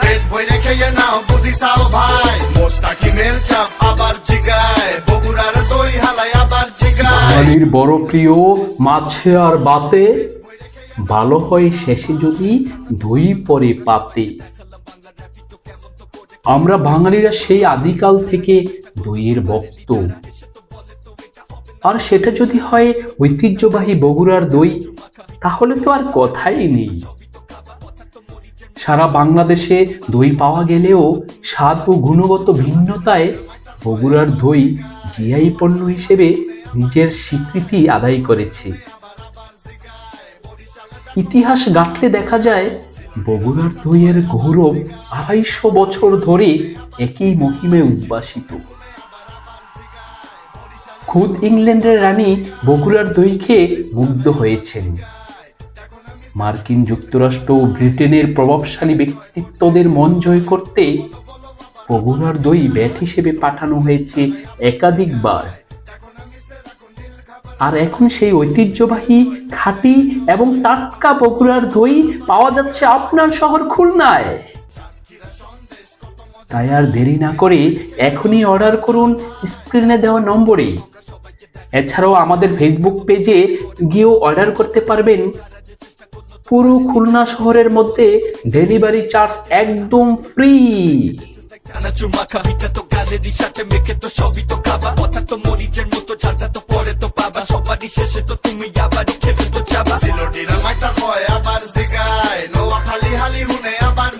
পেট ভরে খেয়ে নাও বুঝি সাও ভাই মোস্তাকিমের চাপ আবার জিগায় বগুড়ার দই হালাই আবার জিগায় বাঙালির বড় প্রিয় মাছে আর বাতে ভালো হয় শেষে যদি দই পরে পাতে। আমরা বাঙালিরা সেই আদিকাল থেকে দইয়ের ভক্ত, আর সেটা যদি হয় ঐতিহ্যবাহী বগুড়ার দই তাহলে তো আর কথাই নেই। সারা বাংলাদেশে দই পাওয়া গেলেও স্বাদ ও গুণগত ভিন্নতায় বগুড়ার দই জিআই পণ্য হিসেবে নিজের স্বীকৃতি আদায় করেছে। ইতিহাস ঘাঁটলে দেখা যায় বগুড়ার দইয়ের গৌরব ২৫০ বছর ধরে একই মহিমায় উদ্ভাসিত। খুদ ইংল্যান্ডের রানী বগুড়ার দই খেয়ে মুগ্ধ হয়েছেন। মার্কিন যুক্তরাষ্ট্র ও ব্রিটেনের প্রভাবশালী ব্যক্তিত্বদের মন জয় করতে বগুড়ার দই ব্যাট হিসেবে পাঠানো হয়েছে একাধিকবার। আর এখন সেই ঐতিহ্যবাহী খাঁটি এবং টাটকা বগুড়ার দই পাওয়া যাচ্ছে আপনার শহর খুলনায়। তাই আর দেরি না করে এখনই অর্ডার করুন স্ক্রিনে দেওয়া নম্বরে। এছাড়াও আমাদের ফেসবুক পেজে গিয়েও অর্ডার করতে পারবেন। পুরো খুলনা শহরের মধ্যে ডেলিভারি চার্জ একদম ফ্রি। সিলোটিরা মাইতা হয় আবার জিগায় নোয়াখালী হালি হুনে আবার